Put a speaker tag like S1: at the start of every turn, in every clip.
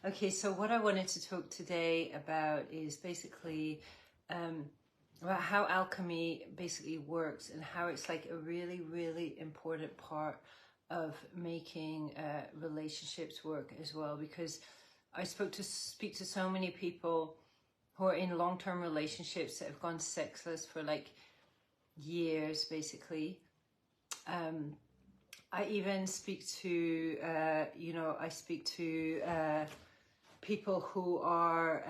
S1: Okay, so what I wanted to talk today about is basically about how alchemy basically works and how it's like a really, really important part of making relationships work as well. Because I speak to so many people who are in long-term relationships that have gone sexless for like years, basically. I even speak to, I speak to people who are,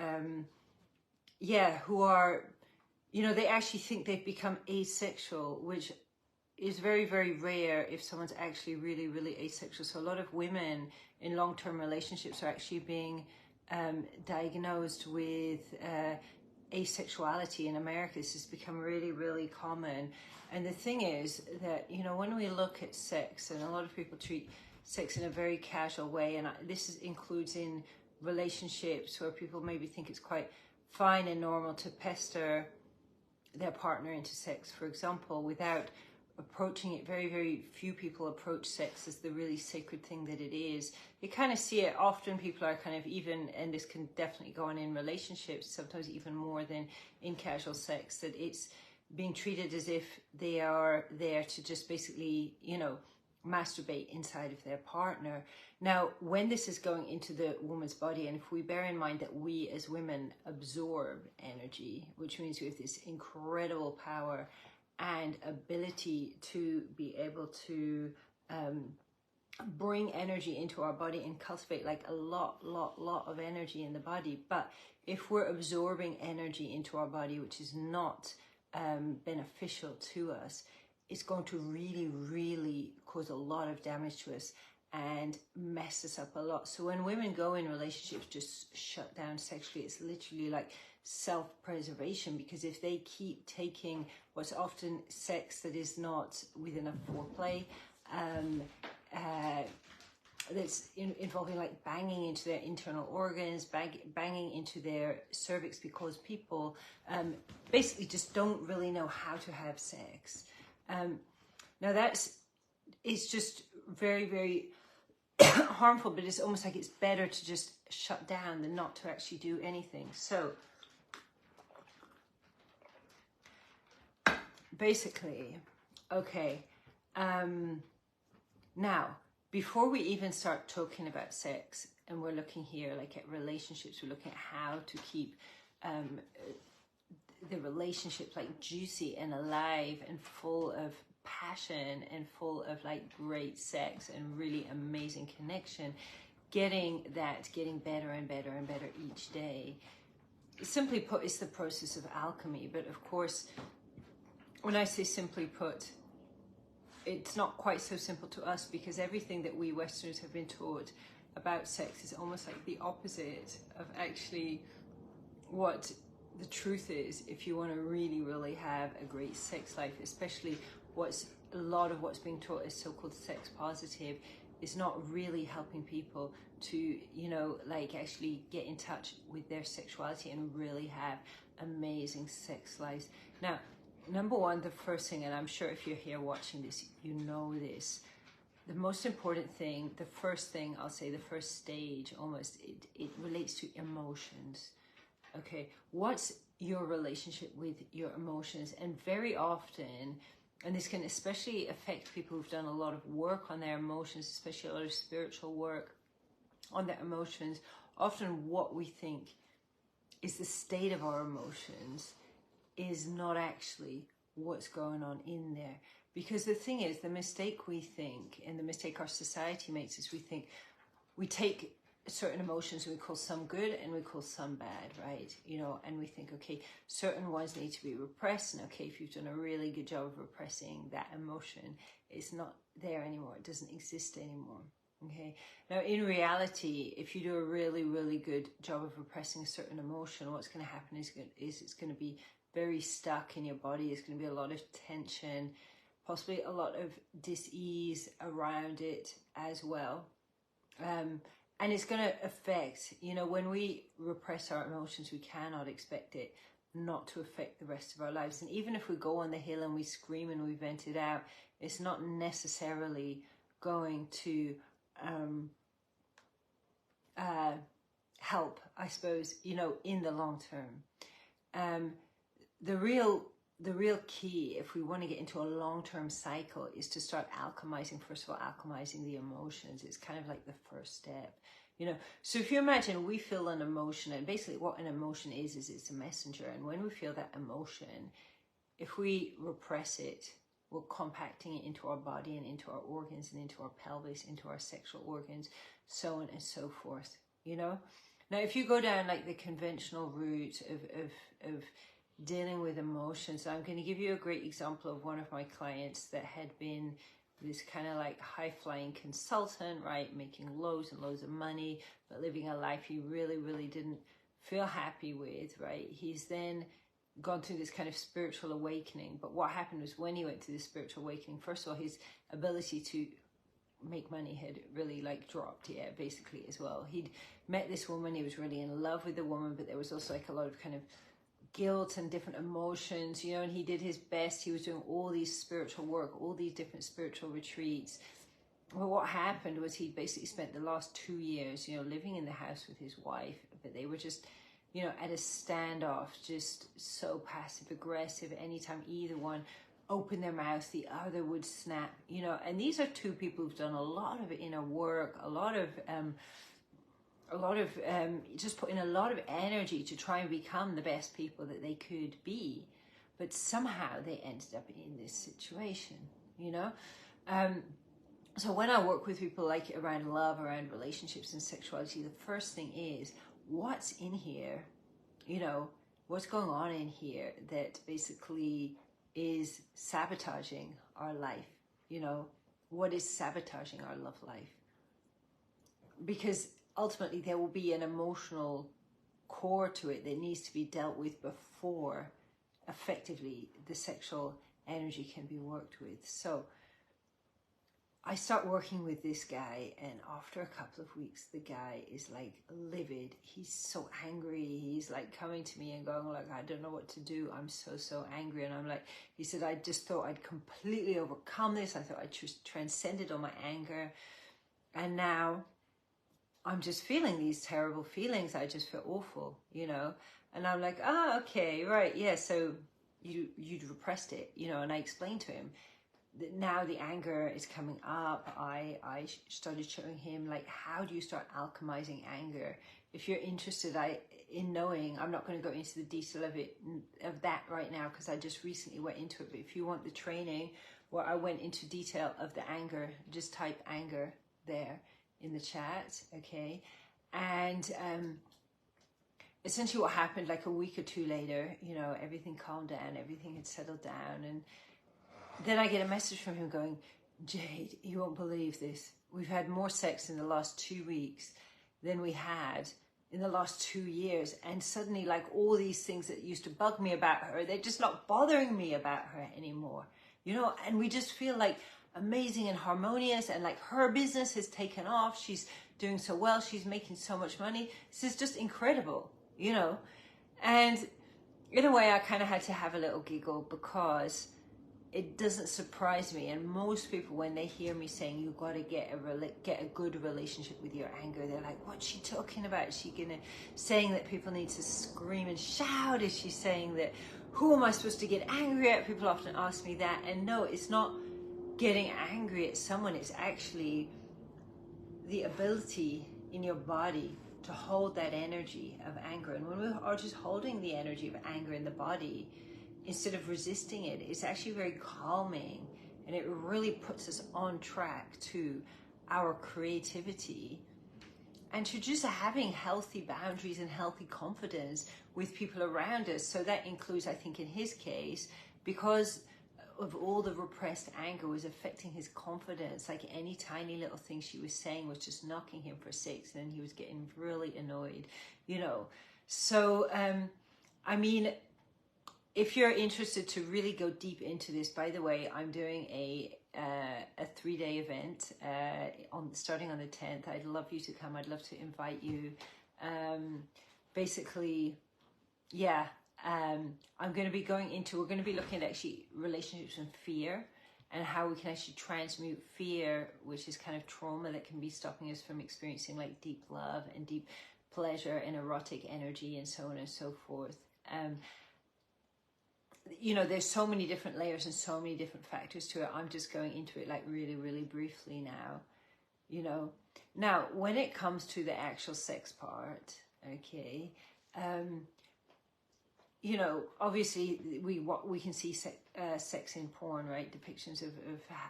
S1: they actually think they've become asexual, which is very, very rare if someone's actually really, really asexual. So a lot of women in long-term relationships are actually being diagnosed with asexuality in America. This has become really, really common. And the thing is that, when we look at sex, and a lot of people treat sex in a very casual way, and this includes in relationships where people maybe think it's quite fine and normal to pester their partner into sex, for example, without approaching it. Very, very few people approach sex as the really sacred thing that it is. You kind of see it often. People are kind of even, and this can definitely go on in relationships, sometimes even more than in casual sex, that it's being treated as if they are there to just basically, masturbate inside of their partner. Now, when this is going into the woman's body, and if we bear in mind that we as women absorb energy, which means we have this incredible power and ability to be able to bring energy into our body and cultivate like a lot of energy in the body. But if we're absorbing energy into our body, which is not beneficial to us, it's going to really, really cause a lot of damage to us and mess us up a lot. So when women go in relationships just shut down sexually, it's literally like self-preservation, because if they keep taking what's often sex that is not with enough foreplay, that's involving like banging into their internal organs, banging into their cervix, because people basically just don't really know how to have sex. Now it's just very, very harmful, but it's almost like it's better to just shut down than not to actually do anything. So basically, okay, now before we even start talking about sex, and we're looking here like at relationships, we're looking at how to keep the relationship like juicy and alive and full of passion and full of like great sex and really amazing connection, getting better and better and better each day. Simply put, it's the process of alchemy. But of course, when I say simply put, it's not quite so simple to us, because everything that we Westerners have been taught about sex is almost like the opposite of actually what the truth is. If you want to really, really have a great sex life, especially a lot of what's being taught as so-called sex positive, is not really helping people to, actually get in touch with their sexuality and really have amazing sex lives. Now, number one, the first thing, and I'm sure if you're here watching this, you know this, the most important thing, the first thing I'll say, the first stage almost, it relates to emotions. Okay, what's your relationship with your emotions? And very often, and this can especially affect people who've done a lot of work on their emotions, especially a lot of spiritual work on their emotions, often what we think is the state of our emotions is not actually what's going on in there. Because the thing is, the mistake we think, and the mistake our society makes, is we take certain emotions and we call some good and we call some bad, right? And we think, okay, certain ones need to be repressed, and okay, if you've done a really good job of repressing that emotion, it's not there anymore, it doesn't exist anymore. Okay, now in reality, if you do a really, really good job of repressing a certain emotion, what's going to happen is it's going to be very stuck in your body. There's going to be a lot of tension, possibly a lot of dis-ease around it as well. And it's going to affect, when we repress our emotions, we cannot expect it not to affect the rest of our lives. And even if we go on the hill and we scream and we vent it out, it's not necessarily going to help, I suppose, you know, in the long term. The real key, if we want to get into a long-term cycle, is to start alchemizing. First of all, alchemizing the emotions. It's kind of like the first step, you know. So if you imagine we feel an emotion, and basically what an emotion is it's a messenger. And when we feel that emotion, if we repress it, we're compacting it into our body and into our organs and into our pelvis, into our sexual organs, so on and so forth, you know. Now, if you go down like the conventional route of dealing with emotions, I'm going to give you a great example of one of my clients that had been this kind of like high-flying consultant, right, making loads and loads of money, but living a life he really, really didn't feel happy with, right? He's then gone through this kind of spiritual awakening. But what happened was when he went through this spiritual awakening, first of all, his ability to make money had really like dropped, yeah, basically as well. He'd met this woman, he was really in love with the woman, but there was also like a lot of kind of guilt and different emotions, you know, and he did his best. He was doing all these spiritual work, all these different spiritual retreats. Well, what happened was he basically spent the last 2 years, you know, living in the house with his wife, but they were just, you know, at a standoff, just so passive aggressive. Anytime either one opened their mouth, the other would snap, you know. And these are two people who've done a lot of inner work, a lot of just put in a lot of energy to try and become the best people that they could be, but somehow they ended up in this situation, you know. So when I work with people like around love, around relationships and sexuality, the first thing is, what's in here, you know, what's going on in here that basically is sabotaging our life, you know, what is sabotaging our love life? Because ultimately there will be an emotional core to it that needs to be dealt with before effectively the sexual energy can be worked with. So I start working with this guy, and after a couple of weeks, the guy is like livid. He's so angry. He's like coming to me and going like, I don't know what to do. I'm so angry. And I'm like, he said, I just thought I'd completely overcome this. I thought I just transcended all my anger. And now I'm just feeling these terrible feelings. I just feel awful, you know? And I'm like, oh, okay, right. Yeah. So you'd repressed it, you know? And I explained to him, now the anger is coming up. I started showing him like, how do you start alchemizing anger? If you're interested in knowing, I'm not going to go into the detail of that right now because I just recently went into it. But if you want the training where I went into detail of the anger, just type anger there in the chat, okay? And essentially what happened, like a week or two later, you know, everything calmed down, everything had settled down, and then I get a message from him going, Jade, you won't believe this. We've had more sex in the last 2 weeks than we had in the last 2 years. And suddenly, like, all these things that used to bug me about her, they're just not bothering me about her anymore. You know, and we just feel like amazing and harmonious, and like her business has taken off. She's doing so well. She's making so much money. This is just incredible, you know. And in a way, I kind of had to have a little giggle because it doesn't surprise me. And most people, when they hear me saying you've got to get a good relationship with your anger, they're like, what's she talking about? Is she saying that people need to scream and shout? Is she saying that, who am I supposed to get angry at? People often ask me that. And no, it's not getting angry at someone. It's actually the ability in your body to hold that energy of anger. And when we are just holding the energy of anger in the body, instead of resisting it, it's actually very calming, and it really puts us on track to our creativity and to just having healthy boundaries and healthy confidence with people around us. So that includes, I think in his case, because of all the repressed anger was affecting his confidence, like any tiny little thing she was saying was just knocking him for six, and then he was getting really annoyed, you know. So, I mean, if you're interested to really go deep into this, by the way, I'm doing a 3-day event starting on the 10th. I'd love you to come. I'd love to invite you. Basically, yeah, we're going to be looking at actually relationships and fear, and how we can actually transmute fear, which is kind of trauma that can be stopping us from experiencing like deep love and deep pleasure and erotic energy and so on and so forth. You know, there's so many different layers and so many different factors to it. I'm just going into it like really, really briefly now, you know. Now, when it comes to the actual sex part, okay, you know, obviously we can see sex in porn, right? Depictions of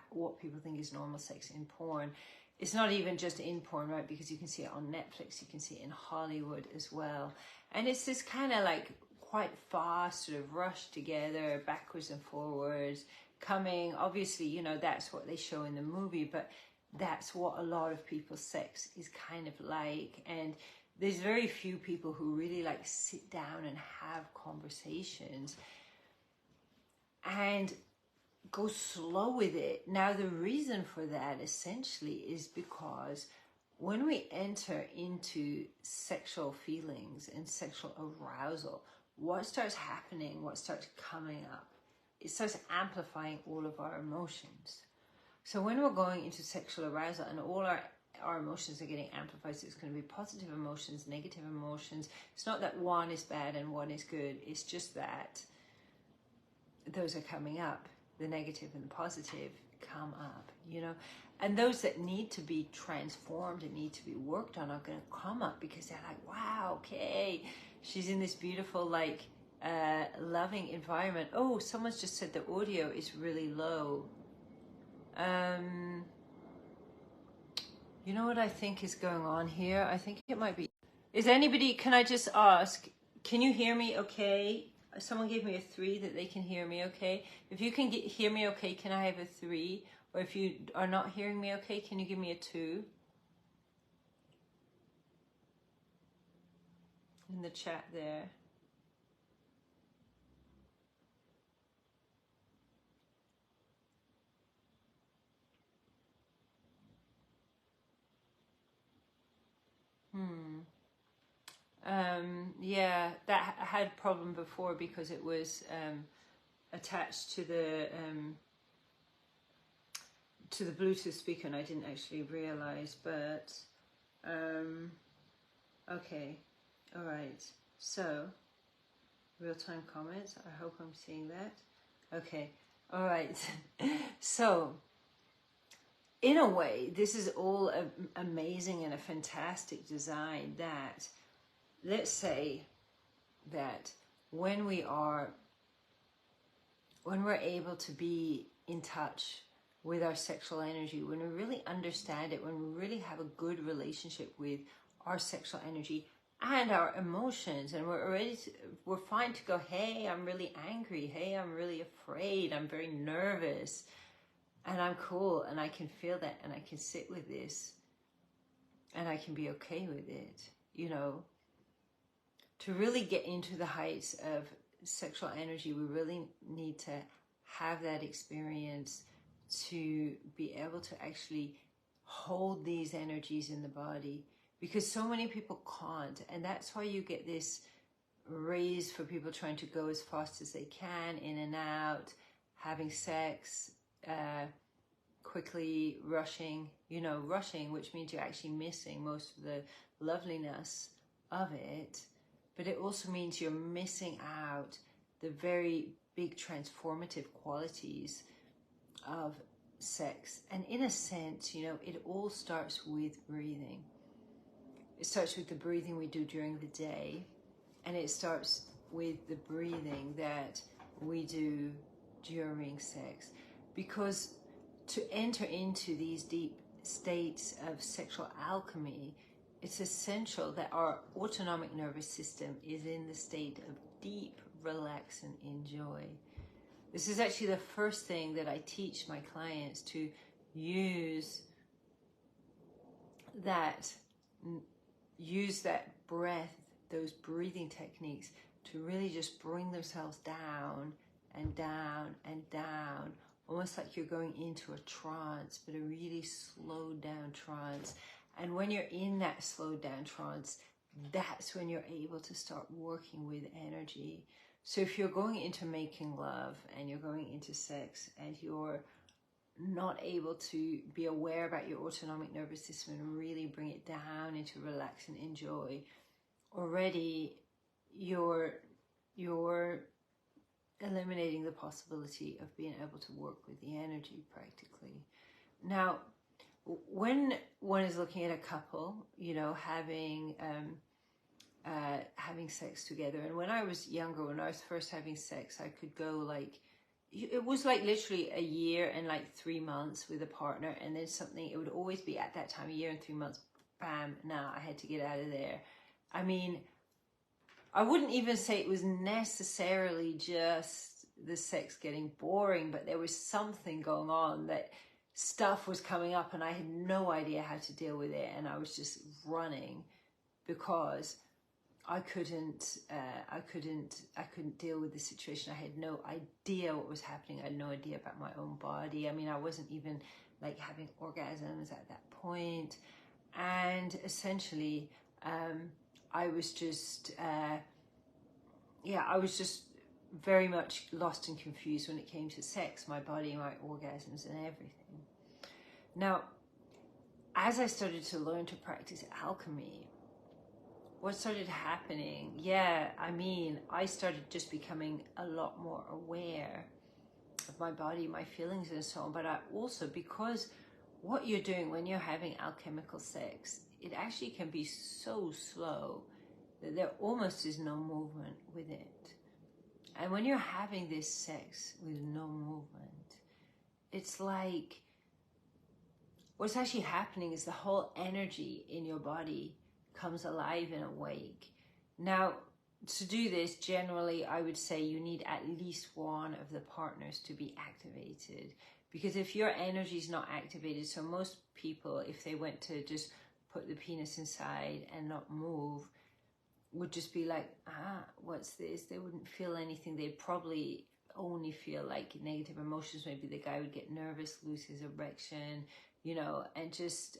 S1: what people think is normal sex in porn. It's not even just in porn, right? Because you can see it on Netflix, you can see it in Hollywood as well. And it's this kind of like quite fast, sort of rushed together, backwards and forwards, coming. Obviously, you know, that's what they show in the movie, but that's what a lot of people's sex is kind of like. And there's very few people who really like sit down and have conversations and go slow with it. Now, the reason for that essentially is because when we enter into sexual feelings and sexual arousal, what starts happening, what starts coming up, it starts amplifying all of our emotions. So when we're going into sexual arousal and all our emotions are getting amplified, so it's going to be positive emotions, negative emotions. It's not that one is bad and one is good. It's just that those are coming up. The negative and the positive come up, you know. And those that need to be transformed and need to be worked on are going to come up because they're like, wow, okay, she's in this beautiful, like, loving environment. Oh, someone's just said the audio is really low. You know what I think is going on here? I think it might be... Is anybody... Can I just ask, can you hear me okay? Someone gave me a 3 that they can hear me okay. If you can hear me okay, can I have a 3? Or if you are not hearing me okay, can you give me a 2? In the chat there. Yeah, that had a problem before because it was attached to the Bluetooth speaker and I didn't actually realize, but okay, all right, so real-time comments, I hope I'm seeing that. Okay, all right. So in a way, this is all amazing and a fantastic design that, let's say that when we're able to be in touch with our sexual energy, when we really understand it, when we really have a good relationship with our sexual energy and our emotions, and we're fine to go, hey, I'm really angry, hey, I'm really afraid, I'm very nervous, and I'm cool, and I can feel that, and I can sit with this, and I can be okay with it, you know. To really get into the heights of sexual energy, we really need to have that experience to be able to actually hold these energies in the body, because so many people can't. And that's why you get this raise for people trying to go as fast as they can, in and out, having sex, quickly, rushing, you know, rushing, which means you're actually missing most of the loveliness of it. But it also means you're missing out the very big transformative qualities of sex. And in a sense, you know, it all starts with breathing. It starts with the breathing we do during the day, and it starts with the breathing that we do during sex. Because to enter into these deep states of sexual alchemy, it's essential that our autonomic nervous system is in the state of deep relax and enjoy. This is actually the first thing that I teach my clients, to use that breath, those breathing techniques, to really just bring themselves down and down and down, almost like you're going into a trance, but a really slowed down trance. And when you're in that slowed down trance, that's when you're able to start working with energy. So if you're going into making love and you're going into sex and you're not able to be aware about your autonomic nervous system and really bring it down into relax and enjoy, already you're eliminating the possibility of being able to work with the energy practically. Now, when one is looking at a couple, you know, having sex together, and when I was younger, when I was first having sex, I could go like, it was like literally a year and like 3 months with a partner, and then something, it would always be at that time, a year and 3 months, bam, now I had to get out of there. I mean, I wouldn't even say it was necessarily just the sex getting boring, but there was something going on, that stuff was coming up and I had no idea how to deal with it, and I was just running because I couldn't deal with the situation. I had no idea what was happening. I had no idea about my own body. I mean, I wasn't even like having orgasms at that point. And essentially, I was just very much lost and confused when it came to sex, my body, my orgasms, and everything. Now, as I started to learn to practice alchemy, what started happening, I started just becoming a lot more aware of my body, my feelings, and so on. But I also, because what you're doing when you're having alchemical sex, it actually can be so slow that there almost is no movement with it. And when you're having this sex with no movement, it's like, what's actually happening is the whole energy in your body comes alive and awake. Now, to do this, generally, I would say you need at least one of the partners to be activated. Because if your energy is not activated, so most people, if they went to just put the penis inside and not move, would just be like, what's this? They wouldn't feel anything. They'd probably only feel like negative emotions. Maybe the guy would get nervous, lose his erection, you know, and just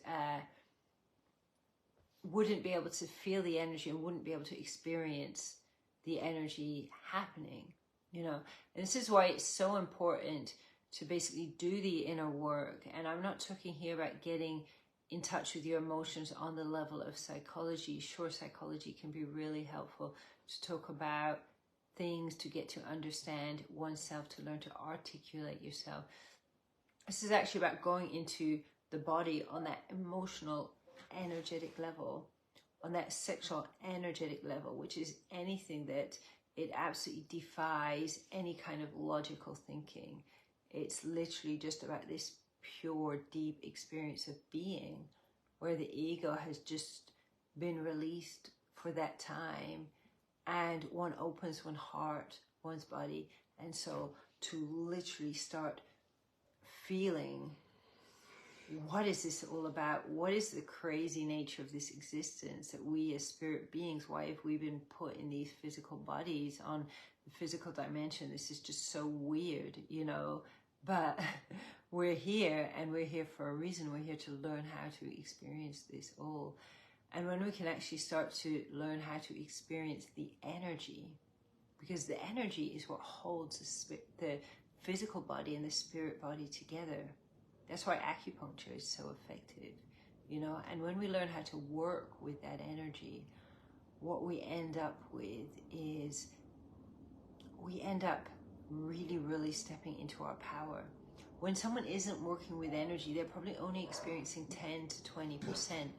S1: wouldn't be able to feel the energy and wouldn't be able to experience the energy happening, you know. And this is why it's so important to basically do the inner work. And I'm not talking here about getting in touch with your emotions on the level of psychology. Sure, psychology can be really helpful to talk about things, to get to understand oneself, to learn to articulate yourself. This is actually about going into the body on that emotional, energetic level, on that sexual, energetic level, which is anything that it absolutely defies any kind of logical thinking. It's literally just about this pure, deep experience of being, where the ego has just been released for that time, and one opens one heart, one's body, and so to literally start feeling, what is this all about? What is the crazy nature of this existence, that we as spirit beings, why have we been put in these physical bodies on the physical dimension? This is just so weird, you know, but we're here, and we're here for a reason. We're here to learn how to experience this all. And when we can actually start to learn how to experience the energy, because the energy is what holds the physical body and the spirit body together. That's why acupuncture is so effective, you know. And when we learn how to work with that energy, what we end up with is, we end up really, really stepping into our power. When someone isn't working with energy, they're probably only experiencing 10 to 20%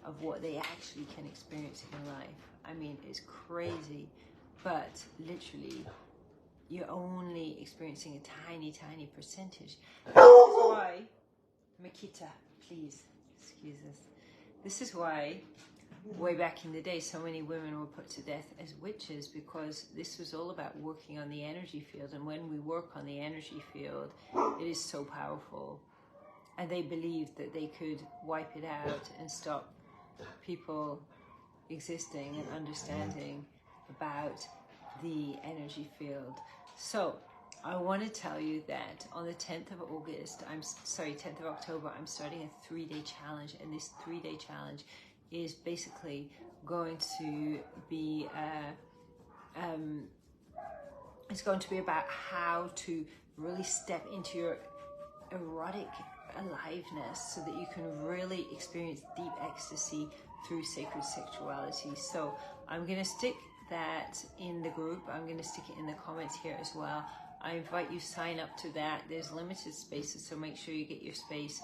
S1: of what they actually can experience in life. I mean, it's crazy, but literally, you're only experiencing a tiny, tiny percentage. This is why, Makita, please, excuse us. This is why, way back in the day, so many women were put to death as witches, because this was all about working on the energy field. And when we work on the energy field, it is so powerful. And they believed that they could wipe it out and stop people existing and understanding about the energy field. So I want to tell you that on the 10th of October, I'm starting a 3-day challenge. And this 3-day challenge is basically going to be, it's going to be about how to really step into your erotic aliveness, so that you can really experience deep ecstasy, through sacred sexuality. So I'm going to stick that in the group. I'm going to stick it in the comments here as well. I invite you to sign up to that. There's limited spaces, so make sure you get your space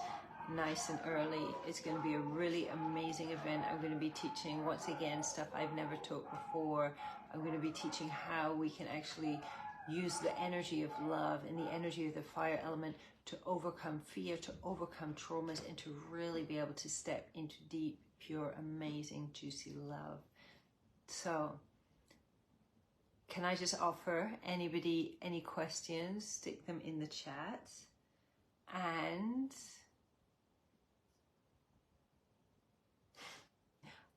S1: nice and early. It's going to be a really amazing event. I'm going to be teaching, once again, stuff I've never taught before. I'm going to be teaching how we can actually use the energy of love and the energy of the fire element to overcome fear, to overcome traumas, and to really be able to step into deep, pure, amazing, juicy love. So, can I just offer anybody any questions? Stick them in the chat. And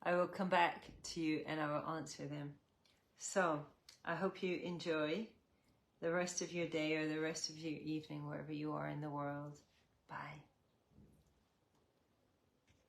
S1: I will come back to you and I will answer them. So, I hope you enjoy the rest of your day or the rest of your evening, wherever you are in the world. Bye.